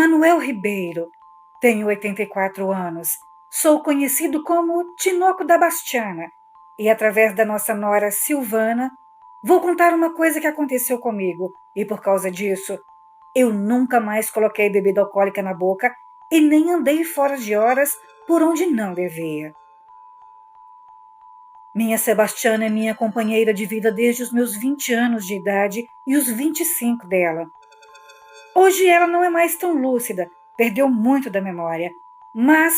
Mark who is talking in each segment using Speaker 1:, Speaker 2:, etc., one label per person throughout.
Speaker 1: Manuel Ribeiro. Tenho 84 anos. Sou conhecido como Tinoco da Bastiana e, através da nossa nora Silvana, vou contar uma coisa que aconteceu comigo e, por causa disso, eu nunca mais coloquei bebida alcoólica na boca e nem andei fora de horas por onde não devia. Minha Sebastiana é minha companheira de vida desde os meus 20 anos de idade e os 25 dela. Hoje ela não é mais tão lúcida, perdeu muito da memória, mas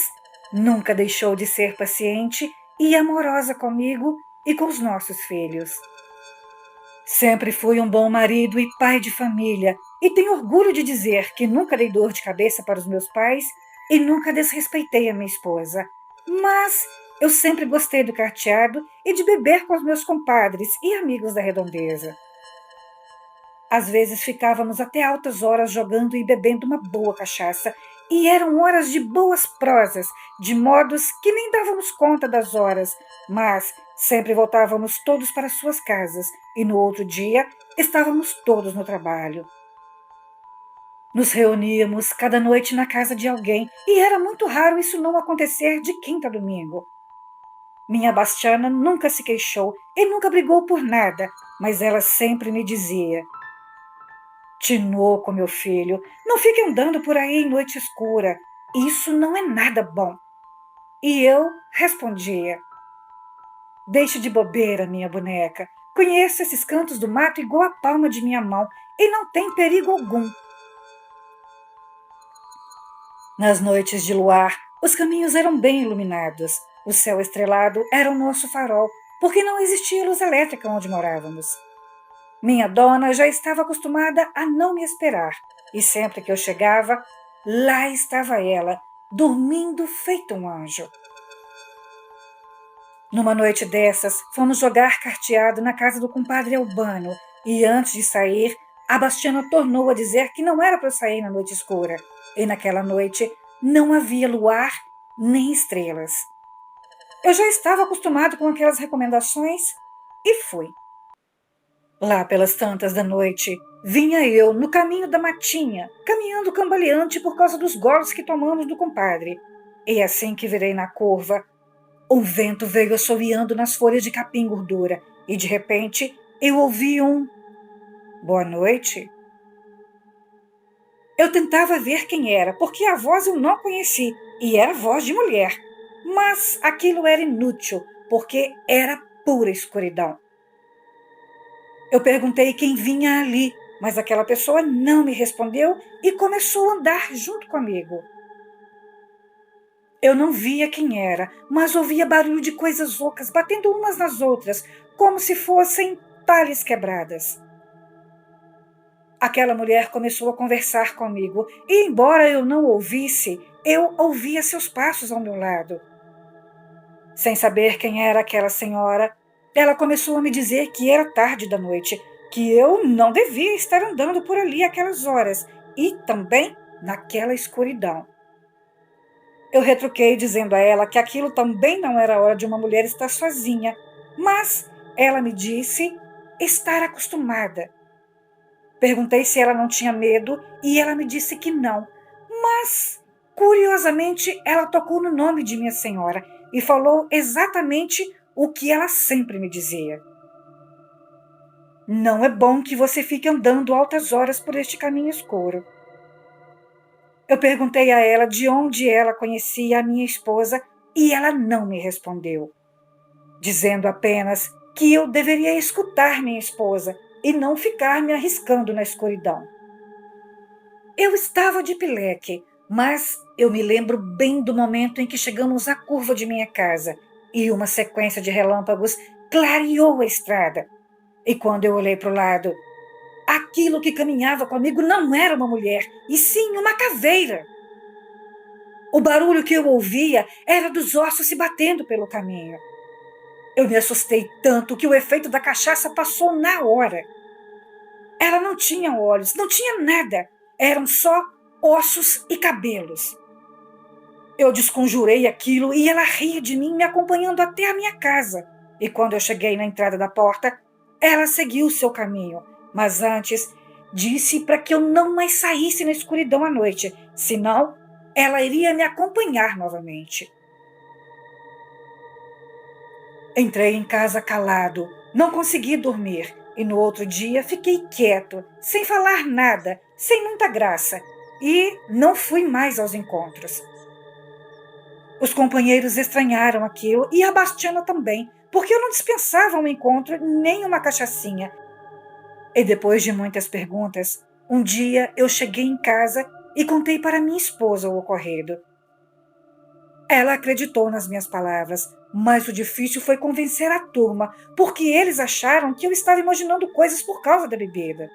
Speaker 1: nunca deixou de ser paciente e amorosa comigo e com os nossos filhos. Sempre fui um bom marido e pai de família e tenho orgulho de dizer que nunca dei dor de cabeça para os meus pais e nunca desrespeitei a minha esposa. Mas eu sempre gostei do carteado e de beber com os meus compadres e amigos da redondeza. Às vezes ficávamos até altas horas jogando e bebendo uma boa cachaça, e eram horas de boas prosas, de modos que nem dávamos conta das horas, mas sempre voltávamos todos para suas casas, e no outro dia estávamos todos no trabalho. Nos reuníamos cada noite na casa de alguém, e era muito raro isso não acontecer de quinta a domingo. Minha Bastiana nunca se queixou e nunca brigou por nada, mas ela sempre me dizia: Tinoco, meu filho, não fique andando por aí em noite escura. Isso não é nada bom. E eu respondia: Deixe de bobeira, minha boneca. Conheço esses cantos do mato igual a palma de minha mão e não tem perigo algum. Nas noites de luar, os caminhos eram bem iluminados. O céu estrelado era o nosso farol, porque não existia luz elétrica onde morávamos. Minha dona já estava acostumada a não me esperar, e sempre que eu chegava, lá estava ela, dormindo feito um anjo. Numa noite dessas, fomos jogar carteado na casa do compadre Albano, e antes de sair, a Bastiana tornou a dizer que não era para sair na noite escura, e naquela noite não havia luar nem estrelas. Eu já estava acostumado com aquelas recomendações e fui. Lá pelas tantas da noite, vinha eu no caminho da matinha, caminhando cambaleante por causa dos goles que tomamos do compadre. E assim que virei na curva, o vento veio assoviando nas folhas de capim gordura e, de repente, eu ouvi um boa noite. Eu tentava ver quem era, porque a voz eu não conheci e era voz de mulher. Mas aquilo era inútil, porque era pura escuridão. Eu perguntei quem vinha ali, mas aquela pessoa não me respondeu e começou a andar junto comigo. Eu não via quem era, mas ouvia barulho de coisas ocas batendo umas nas outras, como se fossem talhas quebradas. Aquela mulher começou a conversar comigo e, embora eu não ouvisse, eu ouvia seus passos ao meu lado. Sem saber quem era aquela senhora, ela começou a me dizer que era tarde da noite, que eu não devia estar andando por ali aquelas horas e também naquela escuridão. Eu retruquei dizendo a ela que aquilo também não era hora de uma mulher estar sozinha, mas ela me disse estar acostumada. Perguntei se ela não tinha medo e ela me disse que não, mas, curiosamente, ela tocou no nome de minha senhora e falou exatamente o que ela sempre me dizia. Não é bom que você fique andando altas horas por este caminho escuro. Eu perguntei a ela de onde ela conhecia a minha esposa e ela não me respondeu, dizendo apenas que eu deveria escutar minha esposa e não ficar me arriscando na escuridão. Eu estava de pileque, mas eu me lembro bem do momento em que chegamos à curva de minha casa e uma sequência de relâmpagos clareou a estrada. E quando eu olhei para o lado, aquilo que caminhava comigo não era uma mulher, e sim uma caveira. O barulho que eu ouvia era dos ossos se batendo pelo caminho. Eu me assustei tanto que o efeito da cachaça passou na hora. Ela não tinha olhos, não tinha nada. Eram só ossos e cabelos. Eu desconjurei aquilo e ela ria de mim, me acompanhando até a minha casa. E quando eu cheguei na entrada da porta, ela seguiu o seu caminho. Mas antes, Disse para que eu não mais saísse na escuridão à noite, senão ela iria me acompanhar novamente. Entrei em casa calado, não consegui dormir e no outro dia fiquei quieto, sem falar nada, sem muita graça, e não fui mais aos encontros. Os companheiros estranharam aquilo e a Bastiana também, porque eu não dispensava um encontro nem uma cachaçinha. E depois de muitas perguntas, um dia eu cheguei em casa e contei para minha esposa o ocorrido. Ela acreditou nas minhas palavras, mas o difícil foi convencer a turma, porque eles acharam que eu estava imaginando coisas por causa da bebida.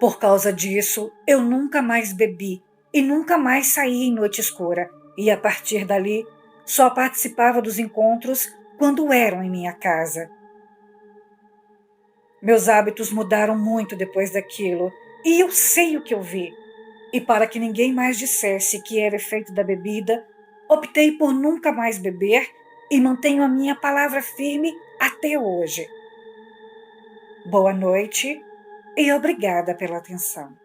Speaker 1: Por causa disso, eu nunca mais bebi e nunca mais saí em noite escura, e a partir dali só participava dos encontros quando eram em minha casa. Meus hábitos mudaram muito depois daquilo, e eu sei o que eu vi. E para que ninguém mais dissesse que era efeito da bebida, optei por nunca mais beber e mantenho a minha palavra firme até hoje. Boa noite e obrigada pela atenção.